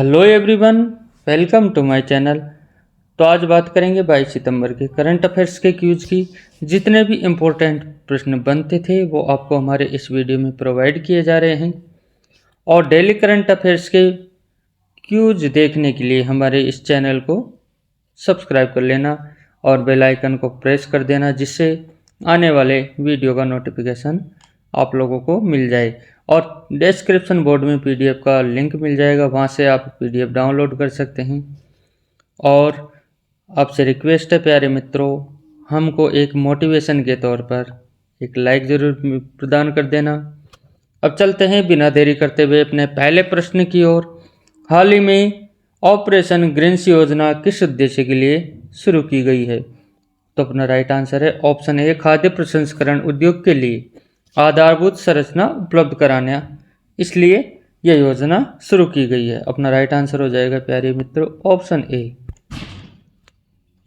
Hello everyone, welcome to my channel. तो आज बात करेंगे 22 सितंबर के करंट अफेयर्स के क्यूज की। जितने भी इम्पोर्टेंट प्रश्न बनते थे वो आपको हमारे इस वीडियो में प्रोवाइड किए जा रहे हैं। और डेली करंट अफेयर्स के क्यूज देखने के लिए हमारे इस चैनल को सब्सक्राइब कर लेना और बेल आइकन को प्रेस कर देना, जिससे आने वाले वीडियो का नोटिफिकेशन आप लोगों को मिल जाए। और डिस्क्रिप्शन बोर्ड में पीडीएफ का लिंक मिल जाएगा, वहाँ से आप पीडीएफ डाउनलोड कर सकते हैं। और आपसे रिक्वेस्ट है प्यारे मित्रों, हमको एक मोटिवेशन के तौर पर एक लाइक ज़रूर प्रदान कर देना। अब चलते हैं बिना देरी करते हुए अपने पहले प्रश्न की ओर। हाल ही में ऑपरेशन ग्रीन्स योजना किस उद्देश्य के लिए शुरू की गई है? तो अपना राइट आंसर है ऑप्शन ए, खाद्य प्रसंस्करण उद्योग के लिए आधारभूत संरचना उपलब्ध कराना, इसलिए यह योजना शुरू की गई है। अपना राइट आंसर हो जाएगा प्यारे मित्रों ऑप्शन ए।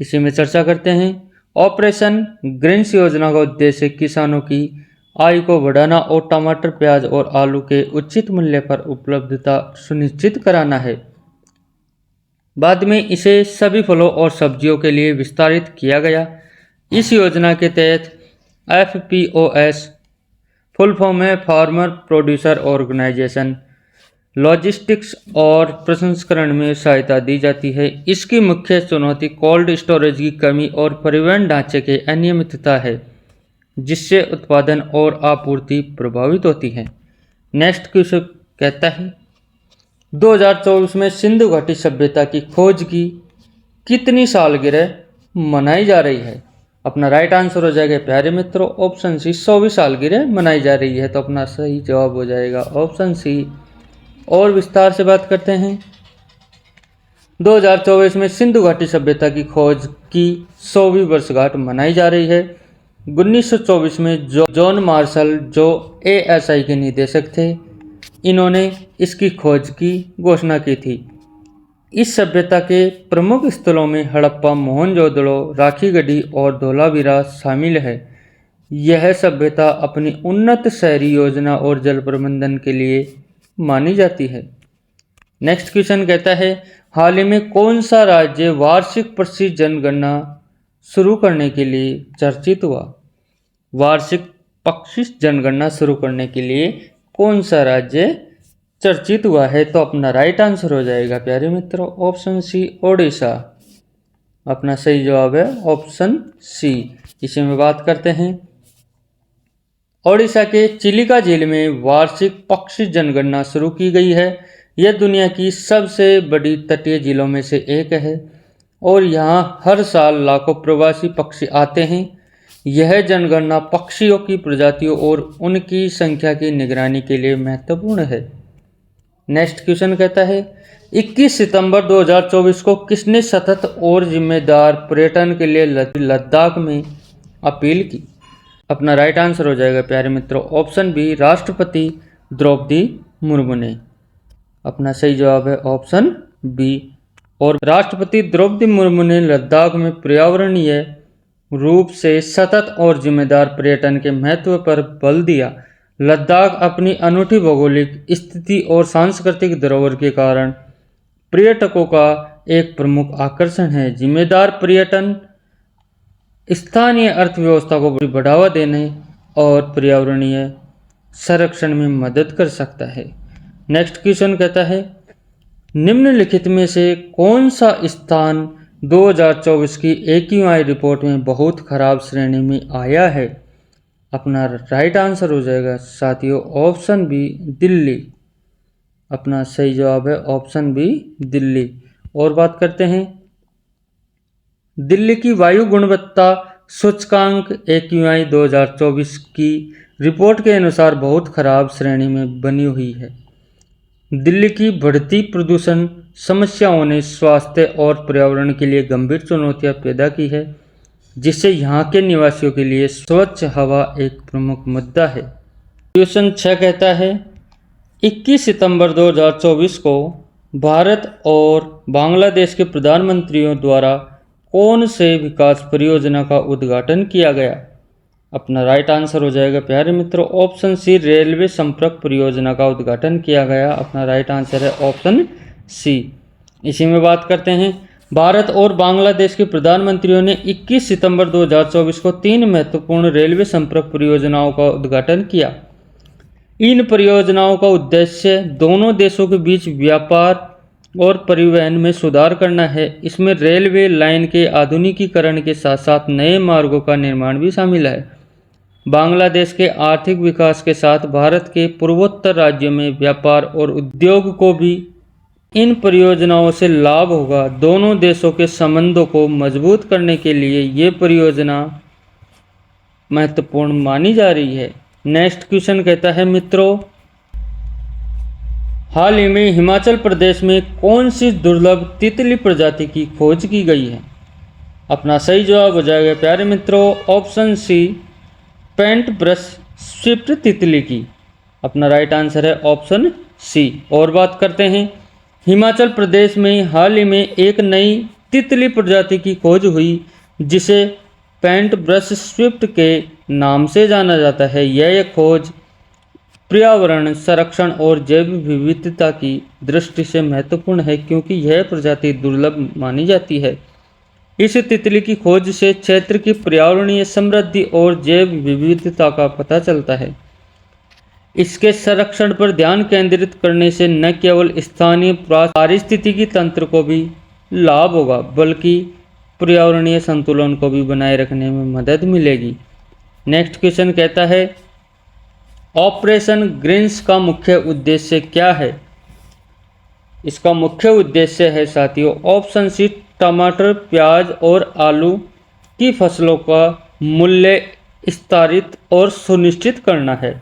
इसी में चर्चा करते हैं। ऑपरेशन ग्रीन्स योजना का उद्देश्य किसानों की आय को बढ़ाना और टमाटर, प्याज और आलू के उचित मूल्य पर उपलब्धता सुनिश्चित कराना है। बाद में इसे सभी फलों और सब्जियों के लिए विस्तारित किया गया। इस योजना के तहत FPOS फुल फॉर्म है फार्मर प्रोड्यूसर ऑर्गेनाइजेशन, लॉजिस्टिक्स और प्रसंस्करण में सहायता दी जाती है। इसकी मुख्य चुनौती कोल्ड स्टोरेज की कमी और परिवहन ढांचे के अनियमितता है, जिससे उत्पादन और आपूर्ति प्रभावित होती है। नेक्स्ट क्वेश्चन कहता है 2024 में सिंधु घाटी सभ्यता की खोज की कितनी सालगिरह मनाई जा रही है? अपना राइट आंसर हो जाएगा प्यारे मित्रों ऑप्शन सी, 100वीं सालगिरह मनाई जा रही है। तो अपना सही जवाब हो जाएगा ऑप्शन सी। और विस्तार से बात करते हैं। 2024 में सिंधु घाटी सभ्यता की खोज की 100वीं वर्षगांठ मनाई जा रही है। 1924 में जॉन मार्शल, जो ASI के निदेशक थे, इन्होंने इसकी खोज की घोषणा की थी। इस सभ्यता के प्रमुख स्थलों में हड़प्पा, मोहनजोदड़ो, राखीगढ़ी और धोलावीरा शामिल है। यह सभ्यता अपनी उन्नत शहरी योजना और जल प्रबंधन के लिए मानी जाती है। नेक्स्ट क्वेश्चन कहता है हाल ही में कौन सा राज्य वार्षिक पक्षी जनगणना शुरू करने के लिए चर्चित हुआ? वार्षिक पक्षी जनगणना शुरू करने के लिए कौन सा राज्य चर्चित हुआ है? तो अपना राइट आंसर हो जाएगा प्यारे मित्रों ऑप्शन सी, ओडिशा। अपना सही जवाब है ऑप्शन सी। इसी में बात करते हैं। ओडिशा के चिलिका झील में वार्षिक पक्षी जनगणना शुरू की गई है। यह दुनिया की सबसे बड़ी तटीय झीलों में से एक है और यहाँ हर साल लाखों प्रवासी पक्षी आते हैं। यह जनगणना पक्षियों की प्रजातियों और उनकी संख्या की निगरानी के लिए महत्वपूर्ण है। नेक्स्ट क्वेश्चन कहता है 21 सितंबर 2024 को किसने सतत और जिम्मेदार पर्यटन के लिए लद्दाख में अपील की? अपना राइट आंसर हो जाएगा प्यारे मित्रों ऑप्शन बी, राष्ट्रपति द्रौपदी मुर्मू ने। अपना सही जवाब है ऑप्शन बी। और राष्ट्रपति द्रौपदी मुर्मू ने लद्दाख में पर्यावरणीय रूप से सतत और जिम्मेदार पर्यटन के महत्व पर बल दिया। लद्दाख अपनी अनूठी भौगोलिक स्थिति और सांस्कृतिक धरोहर के कारण पर्यटकों का एक प्रमुख आकर्षण है। जिम्मेदार पर्यटन स्थानीय अर्थव्यवस्था को बढ़ावा देने और पर्यावरणीय संरक्षण में मदद कर सकता है। नेक्स्ट क्वेश्चन कहता है निम्नलिखित में से कौन सा स्थान 2024 की AQI रिपोर्ट में बहुत खराब श्रेणी में आया है? अपना राइट आंसर हो जाएगा साथियों ऑप्शन बी, दिल्ली। अपना सही जवाब है ऑप्शन बी, दिल्ली। और बात करते हैं दिल्ली की वायु गुणवत्ता सूचकांक AQI 2024 की रिपोर्ट के अनुसार बहुत खराब श्रेणी में बनी हुई है। दिल्ली की बढ़ती प्रदूषण समस्याओं ने स्वास्थ्य और पर्यावरण के लिए गंभीर चुनौतियां पैदा की है, जिससे यहाँ के निवासियों के लिए स्वच्छ हवा एक प्रमुख मुद्दा है। क्वेश्चन 6 कहता है 21 सितंबर 2024 को भारत और बांग्लादेश के प्रधानमंत्रियों द्वारा कौन से विकास परियोजना का उद्घाटन किया गया? अपना राइट आंसर हो जाएगा प्यारे मित्रों ऑप्शन सी, रेलवे संपर्क परियोजना का उद्घाटन किया गया। अपना राइट आंसर है ऑप्शन सी। इसी में बात करते हैं, भारत और बांग्लादेश के प्रधानमंत्रियों ने 21 सितंबर 2024 को 3 महत्वपूर्ण रेलवे संपर्क परियोजनाओं का उद्घाटन किया। इन परियोजनाओं का उद्देश्य दोनों देशों के बीच व्यापार और परिवहन में सुधार करना है। इसमें रेलवे लाइन के आधुनिकीकरण के साथ साथ नए मार्गों का निर्माण भी शामिल है। बांग्लादेश के आर्थिक विकास के साथ भारत के पूर्वोत्तर राज्यों में व्यापार और उद्योग को भी इन परियोजनाओं से लाभ होगा। दोनों देशों के संबंधों को मजबूत करने के लिए ये परियोजना महत्वपूर्ण मानी जा रही है। नेक्स्ट क्वेश्चन कहता है, मित्रों, हाल ही में हिमाचल प्रदेश में कौन सी दुर्लभ तितली प्रजाति की खोज की गई है? अपना सही जवाब हो जाएगा प्यारे मित्रों option C, paint brush swift तितली की। अपना राइट आंसर है ऑप्शन सी। और बात करते हैं, हिमाचल प्रदेश में हाल ही में एक नई तितली प्रजाति की खोज हुई जिसे पेंट ब्रश स्विफ्ट के नाम से जाना जाता है। यह खोज पर्यावरण संरक्षण और जैव विविधता की दृष्टि से महत्वपूर्ण है क्योंकि यह प्रजाति दुर्लभ मानी जाती है। इस तितली की खोज से क्षेत्र की पर्यावरणीय समृद्धि और जैव विविधता का पता चलता है। इसके संरक्षण पर ध्यान केंद्रित करने से न केवल स्थानीय पारिस्थितिकी तंत्र को भी लाभ होगा बल्कि पर्यावरणीय संतुलन को भी बनाए रखने में मदद मिलेगी। नेक्स्ट क्वेश्चन कहता है, ऑपरेशन ग्रीन्स का मुख्य उद्देश्य क्या है? इसका मुख्य उद्देश्य है साथियों ऑप्शन सी, टमाटर, प्याज और आलू की फसलों का मूल्य स्तरित और सुनिश्चित करना है।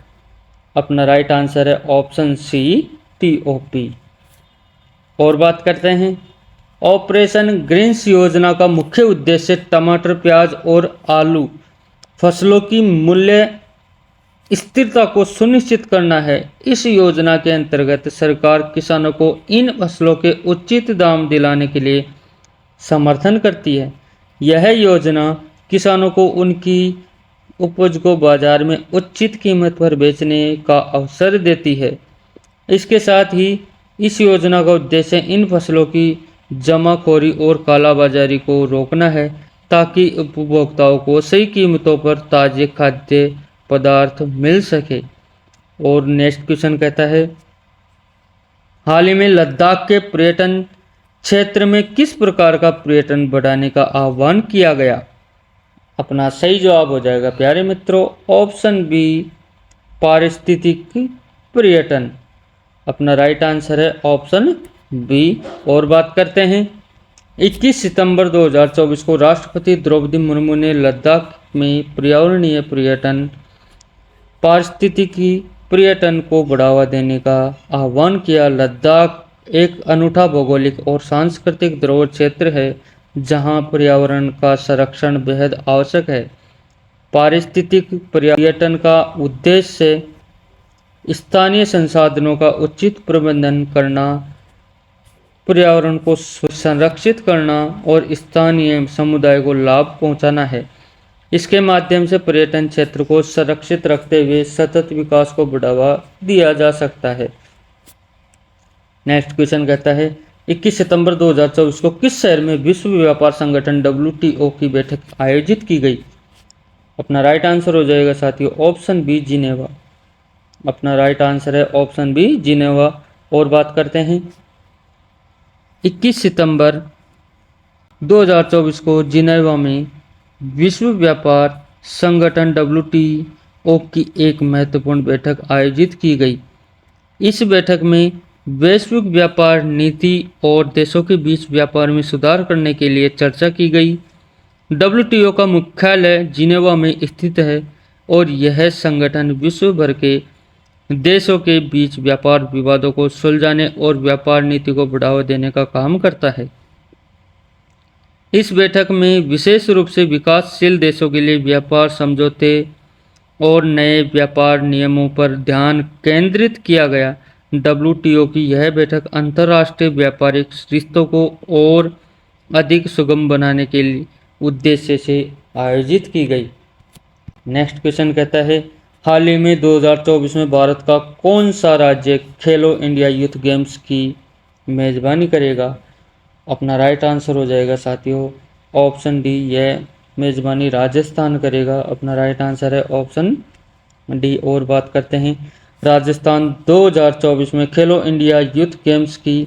अपना राइट आंसर है ऑप्शन सी, टीओपी। और बात करते हैं, ऑपरेशन ग्रीन्स योजना का मुख्य उद्देश्य टमाटर, प्याज और आलू फसलों की मूल्य स्थिरता को सुनिश्चित करना है। इस योजना के अंतर्गत सरकार किसानों को इन फसलों के उचित दाम दिलाने के लिए समर्थन करती है। यह योजना किसानों को उनकी उपज को बाजार में उचित कीमत पर बेचने का अवसर देती है। इसके साथ ही इस योजना का उद्देश्य इन फसलों की जमाखोरी और कालाबाजारी को रोकना है ताकि उपभोक्ताओं को सही कीमतों पर ताजे खाद्य पदार्थ मिल सके। और नेक्स्ट क्वेश्चन कहता है, हाल ही में लद्दाख के पर्यटन क्षेत्र में किस प्रकार का पर्यटन बढ़ाने का आह्वान किया गया? अपना सही जवाब हो जाएगा प्यारे मित्रों ऑप्शन बी, पारिस्थितिक पर्यटन। अपना राइट आंसर है ऑप्शन बी। और बात करते हैं, 21 सितंबर 2024 को राष्ट्रपति द्रौपदी मुर्मू ने लद्दाख में पर्यावरणीय पर्यटन, पारिस्थितिकी पर्यटन को बढ़ावा देने का आह्वान किया। लद्दाख एक अनूठा भौगोलिक और सांस्कृतिक धरोहर क्षेत्र है जहां पर्यावरण का संरक्षण बेहद आवश्यक है। पारिस्थितिक पर्यटन का उद्देश्य स्थानीय संसाधनों का उचित प्रबंधन करना, पर्यावरण को संरक्षित करना और स्थानीय समुदाय को लाभ पहुंचाना है। इसके माध्यम से पर्यटन क्षेत्र को संरक्षित रखते हुए सतत विकास को बढ़ावा दिया जा सकता है। नेक्स्ट क्वेश्चन कहता है, 21 सितंबर 2024 को किस शहर में विश्व व्यापार संगठन WTO की बैठक आयोजित की गई? अपना राइट आंसर हो जाएगा साथियों ऑप्शन बी, जिनेवा। अपना राइट आंसर है ऑप्शन बी, जिनेवा। और बात करते हैं, 21 सितंबर 2024 को जिनेवा में विश्व व्यापार संगठन WTO की एक महत्वपूर्ण बैठक आयोजित की गई। इस बैठक में वैश्विक व्यापार नीति और देशों के बीच व्यापार में सुधार करने के लिए चर्चा की गई। WTO का मुख्यालय जिनेवा में स्थित है और यह संगठन विश्व भर के देशों के बीच व्यापार विवादों को सुलझाने और व्यापार नीति को बढ़ावा देने का काम करता है। इस बैठक में विशेष रूप से विकासशील देशों के लिए व्यापार समझौते और नए व्यापार नियमों पर ध्यान केंद्रित किया गया। WTO की यह बैठक अंतर्राष्ट्रीय व्यापारिक रिश्तों को और अधिक सुगम बनाने के लिए उद्देश्य से आयोजित की गई। नेक्स्ट क्वेश्चन कहता है, हाल ही में 2024 में भारत का कौन सा राज्य खेलो इंडिया यूथ गेम्स की मेज़बानी करेगा? अपना राइट आंसर हो जाएगा साथियों ऑप्शन डी, यह मेज़बानी राजस्थान करेगा। अपना राइट आंसर है ऑप्शन डी। और बात करते हैं, राजस्थान 2024 में खेलो इंडिया यूथ गेम्स की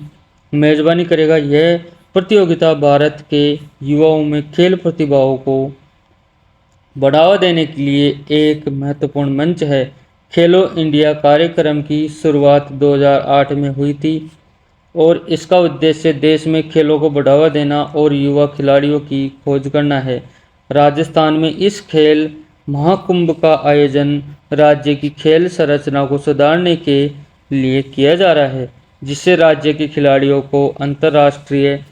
मेज़बानी करेगा। यह प्रतियोगिता भारत के युवाओं में खेल प्रतिभाओं को बढ़ावा देने के लिए एक महत्वपूर्ण मंच है। खेलो इंडिया कार्यक्रम की शुरुआत 2008 में हुई थी और इसका उद्देश्य देश में खेलों को बढ़ावा देना और युवा खिलाड़ियों की खोज करना है। राजस्थान में इस खेल महाकुंभ का आयोजन राज्य की खेल संरचना को सुधारने के लिए किया जा रहा है, जिससे राज्य के खिलाड़ियों को अंतर्राष्ट्रीय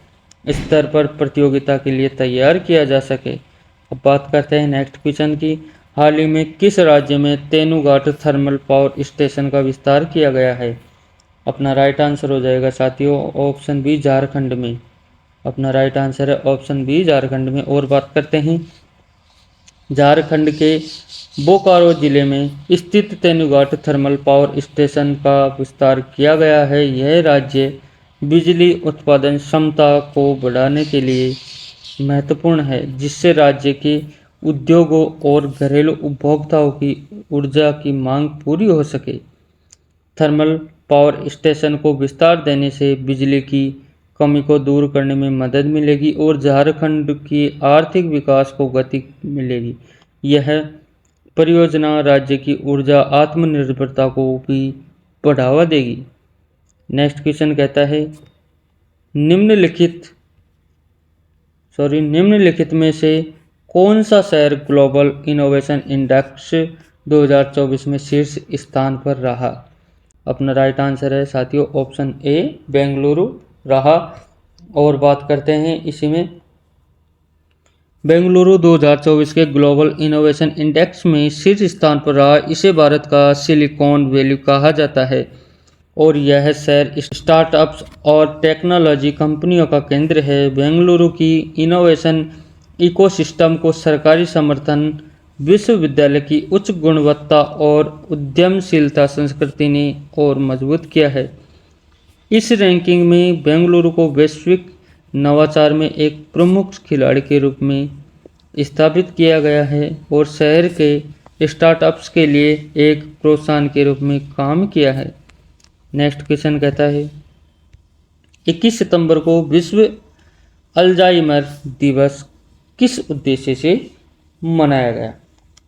स्तर पर प्रतियोगिता के लिए तैयार किया जा सके। अब बात करते हैं नेक्स्ट क्वेश्चन की, हाल ही में किस राज्य में तेनुघाट थर्मल पावर स्टेशन का विस्तार किया गया है? अपना राइट आंसर हो जाएगा साथियों ऑप्शन बी, झारखंड में। अपना राइट आंसर है ऑप्शन बी, झारखंड में। और बात करते हैं, झारखंड के बोकारो जिले में स्थित तेनुघाट थर्मल पावर स्टेशन का विस्तार किया गया है। यह राज्य बिजली उत्पादन क्षमता को बढ़ाने के लिए महत्वपूर्ण है, जिससे राज्य के उद्योगों और घरेलू उपभोक्ताओं की ऊर्जा की मांग पूरी हो सके। थर्मल पावर स्टेशन को विस्तार देने से बिजली की कमी को दूर करने में मदद मिलेगी और झारखंड की आर्थिक विकास को गति मिलेगी। यह परियोजना राज्य की ऊर्जा आत्मनिर्भरता को भी बढ़ावा देगी। नेक्स्ट क्वेश्चन कहता है, निम्नलिखित में से कौन सा शहर ग्लोबल इनोवेशन इंडेक्स 2024 में शीर्ष स्थान पर रहा? अपना राइट आंसर है साथियों ऑप्शन ए, बेंगलुरु रहा। और बात करते हैं इसी में, बेंगलुरु 2024 के ग्लोबल इनोवेशन इंडेक्स में शीर्ष स्थान पर रहा। इसे भारत का सिलिकॉन वैली कहा जाता है और यह शहर स्टार्टअप्स और टेक्नोलॉजी कंपनियों का केंद्र है। बेंगलुरु की इनोवेशन इकोसिस्टम को सरकारी समर्थन, विश्वविद्यालय की उच्च गुणवत्ता और उद्यमशीलता संस्कृति ने और मजबूत किया है। इस रैंकिंग में बेंगलुरु को वैश्विक नवाचार में एक प्रमुख खिलाड़ी के रूप में स्थापित किया गया है और शहर के स्टार्टअप्स के लिए एक प्रोत्साहन के रूप में काम किया है। नेक्स्ट क्वेश्चन कहता है, 21 सितंबर को विश्व अल्जाइमर दिवस किस उद्देश्य से मनाया गया?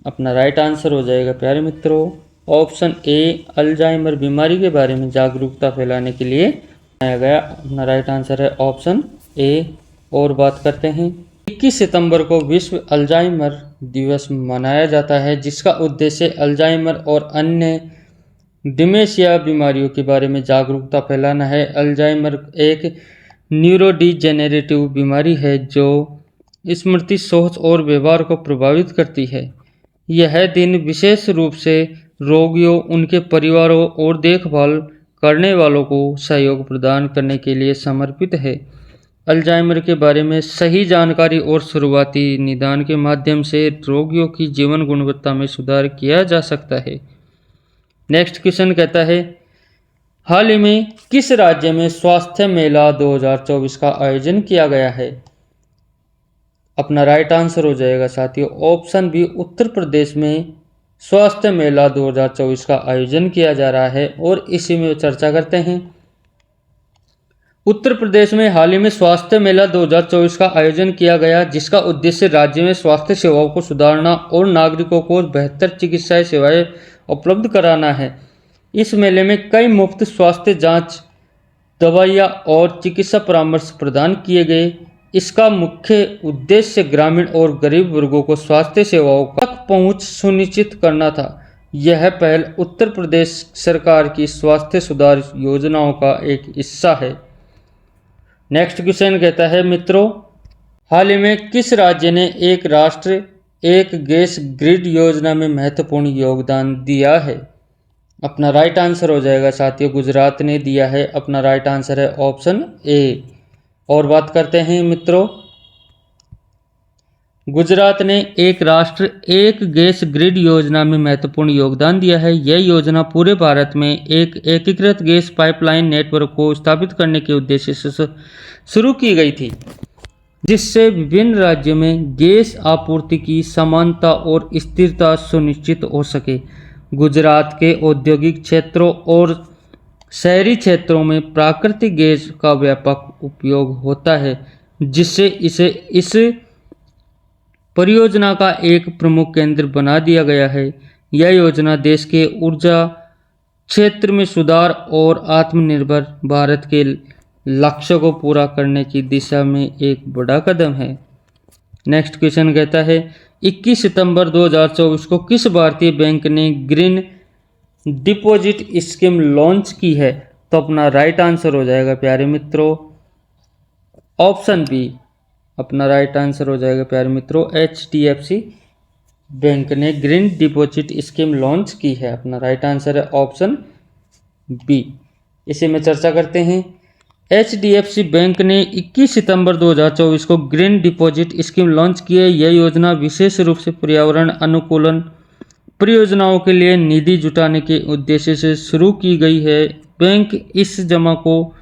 अपना राइट आंसर हो जाएगा प्यारे मित्रों ऑप्शन ए, अल्जाइमर बीमारी के बारे में जागरूकता फैलाने के लिए मनाया गया। अपना राइट आंसर है ऑप्शन ए। और बात करते हैं, 21 सितंबर को विश्व अल्जाइमर दिवस मनाया जाता है, जिसका उद्देश्य अल्जाइमर और अन्य डिमेंशिया बीमारियों के बारे में जागरूकता फैलाना है। अल्जाइमर एक न्यूरोडिजेनेरेटिव बीमारी है जो स्मृति, सोच और व्यवहार को प्रभावित करती है। यह दिन विशेष रूप से रोगियों, उनके परिवारों और देखभाल करने वालों को सहयोग प्रदान करने के लिए समर्पित है। अल्जाइमर के बारे में सही जानकारी और शुरुआती निदान के माध्यम से रोगियों की जीवन गुणवत्ता में सुधार किया जा सकता है। नेक्स्ट क्वेश्चन कहता है, हाल ही में किस राज्य में स्वास्थ्य मेला 2024 का आयोजन किया गया है? अपना राइट आंसर हो जाएगा साथियों ऑप्शन बी, उत्तर प्रदेश में स्वास्थ्य मेला 2024 का आयोजन किया जा रहा है। और इसी में चर्चा करते हैं, उत्तर प्रदेश में हाल ही में स्वास्थ्य मेला 2024 का आयोजन किया गया, जिसका उद्देश्य राज्य में स्वास्थ्य सेवाओं को सुधारना और नागरिकों को बेहतर चिकित्सा सेवाएं उपलब्ध कराना है। इस मेले में कई मुफ्त स्वास्थ्य जांच, दवाइयाँ और चिकित्सा परामर्श प्रदान किए गए। इसका मुख्य उद्देश्य ग्रामीण और गरीब वर्गों को स्वास्थ्य सेवाओं तक पहुंच सुनिश्चित करना था। यह पहल उत्तर प्रदेश सरकार की स्वास्थ्य सुधार योजनाओं का एक हिस्सा है। नेक्स्ट क्वेश्चन कहता है मित्रों, हाल ही में किस राज्य ने एक राष्ट्र एक गैस ग्रिड योजना में महत्वपूर्ण योगदान दिया है? अपना राइट आंसर हो जाएगा साथियों गुजरात ने दिया है। अपना राइट आंसर है ऑप्शन ए। और बात करते हैं मित्रों, गुजरात ने एक राष्ट्र एक गैस ग्रिड योजना में महत्वपूर्ण योगदान दिया है। यह योजना पूरे भारत में एक एकीकृत गैस पाइपलाइन नेटवर्क को स्थापित करने के उद्देश्य से शुरू की गई थी, जिससे विभिन्न राज्यों में गैस आपूर्ति की समानता और स्थिरता सुनिश्चित हो सके। गुजरात के औद्योगिक क्षेत्रों और शहरी क्षेत्रों में प्राकृतिक गैस का व्यापक उपयोग होता है, जिससे इसे इस परियोजना का एक प्रमुख केंद्र बना दिया गया है। यह योजना देश के ऊर्जा क्षेत्र में सुधार और आत्मनिर्भर भारत के लक्ष्य को पूरा करने की दिशा में एक बड़ा कदम है। नेक्स्ट क्वेश्चन कहता है 21 सितंबर 2024 को किस भारतीय बैंक ने ग्रीन डिपॉजिट स्कीम लॉन्च की है? तो अपना राइट आंसर हो जाएगा प्यारे मित्रों ऑप्शन बी। अपना राइट आंसर हो जाएगा प्यारे मित्रों HDFC बैंक ने ग्रीन डिपॉजिट स्कीम लॉन्च की है। अपना राइट आंसर है ऑप्शन बी। इसे में चर्चा करते हैं। HDFC बैंक ने 21 सितंबर 2024 को ग्रीन डिपॉजिट स्कीम लॉन्च की है। यह योजना विशेष रूप से पर्यावरण अनुकूलन परियोजनाओं के लिए निधि जुटाने के उद्देश्य से शुरू की गई है। बैंक इस जमा को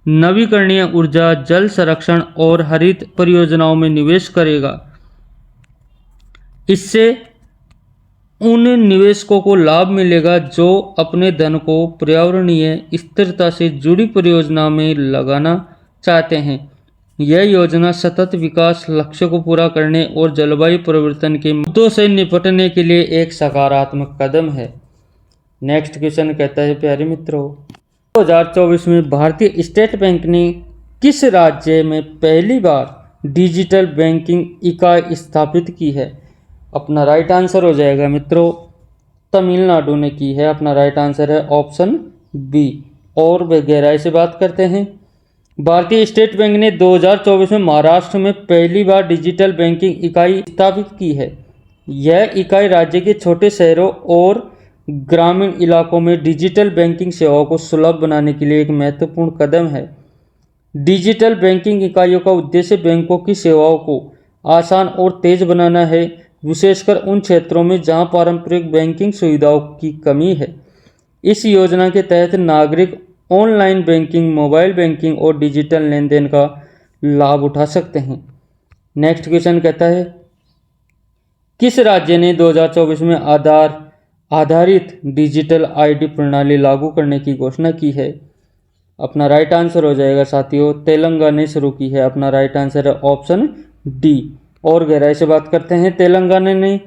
नवीकरणीय ऊर्जा, जल संरक्षण और हरित परियोजनाओं में निवेश करेगा। इससे उन निवेशकों को लाभ मिलेगा जो अपने धन को पर्यावरणीय स्थिरता से जुड़ी परियोजना में लगाना चाहते हैं। यह योजना सतत विकास लक्ष्य को पूरा करने और जलवायु परिवर्तन के मुद्दों से निपटने के लिए एक सकारात्मक कदम है। नेक्स्ट क्वेश्चन कहता है प्यारे मित्रों 2024 में भारतीय स्टेट बैंक ने किस राज्य में पहली बार डिजिटल बैंकिंग इकाई स्थापित की है? अपना राइट आंसर हो जाएगा मित्रों तमिलनाडु ने की है। अपना राइट आंसर है ऑप्शन बी। और गहराई से बात करते हैं। भारतीय स्टेट बैंक ने 2024 में महाराष्ट्र में पहली बार डिजिटल बैंकिंग इकाई स्थापित की है। यह इकाई राज्य के छोटे शहरों और ग्रामीण इलाकों में डिजिटल बैंकिंग सेवाओं को सुलभ बनाने के लिए एक महत्वपूर्ण कदम है। डिजिटल बैंकिंग इकाइयों का उद्देश्य बैंकों की सेवाओं को आसान और तेज बनाना है, विशेषकर उन क्षेत्रों में जहां पारंपरिक बैंकिंग सुविधाओं की कमी है। इस योजना के तहत नागरिक ऑनलाइन बैंकिंग, मोबाइल बैंकिंग और डिजिटल लेन देन का लाभ उठा सकते हैं। नेक्स्ट क्वेश्चन कहता है किस राज्य ने 2024 में आधार आधारित डिजिटल आईडी प्रणाली लागू करने की घोषणा की है? अपना राइट आंसर हो जाएगा साथियों तेलंगाना ने शुरू की है। अपना राइट आंसर है ऑप्शन डी। और गहराई से बात करते हैं। तेलंगाना ने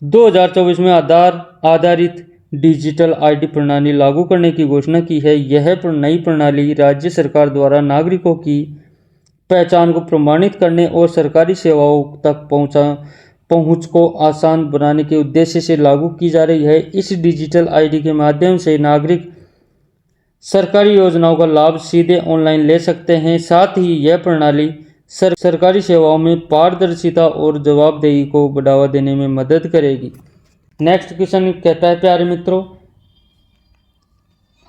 2024 में आधार आधारित डिजिटल आईडी प्रणाली लागू करने की घोषणा की है। यह नई प्रणाली राज्य सरकार द्वारा नागरिकों की पहचान को प्रमाणित करने और सरकारी सेवाओं तक पहुंच को आसान बनाने के उद्देश्य से लागू की जा रही है। इस डिजिटल आईडी के माध्यम से नागरिक सरकारी योजनाओं का लाभ सीधे ऑनलाइन ले सकते हैं। साथ ही यह प्रणाली सरकारी सेवाओं में पारदर्शिता और जवाबदेही को बढ़ावा देने में मदद करेगी। नेक्स्ट क्वेश्चन कहता है प्यारे मित्रों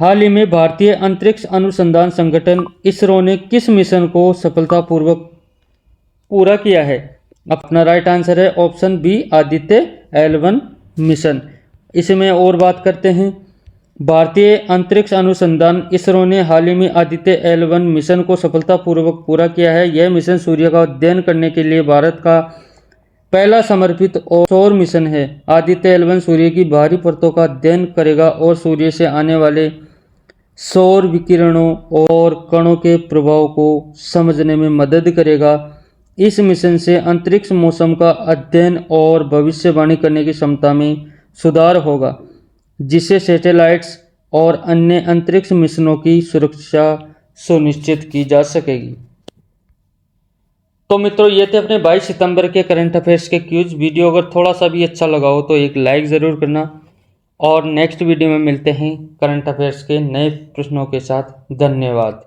हाल ही में भारतीय अंतरिक्ष अनुसंधान संगठन इसरो ने किस मिशन को सफलतापूर्वक पूरा किया है? अपना राइट आंसर है option B Aditya L1 mission. इसमें और बात करते हैं। भारतीय अंतरिक्ष अनुसंधान इसरो ने हाल ही में आदित्य L1 मिशन को सफलतापूर्वक पूरा किया है। यह मिशन सूर्य का अध्ययन करने के लिए भारत का पहला समर्पित सौर मिशन है। आदित्य L1 सूर्य की बाहरी परतों का अध्ययन करेगा और सूर्य से आने वाले सौर विकिरणों और कणों के प्रभाव को समझने में मदद करेगा। इस मिशन से अंतरिक्ष मौसम का अध्ययन और भविष्यवाणी करने की क्षमता में सुधार होगा, जिससे सैटेलाइट्स और अन्य अंतरिक्ष मिशनों की सुरक्षा सुनिश्चित की जा सकेगी। तो मित्रों ये थे अपने 22 सितंबर के करंट अफेयर्स के क्यूज। वीडियो अगर थोड़ा सा भी अच्छा लगा हो तो एक लाइक ज़रूर करना और नेक्स्ट वीडियो में मिलते हैं करंट अफेयर्स के नए प्रश्नों के साथ। धन्यवाद।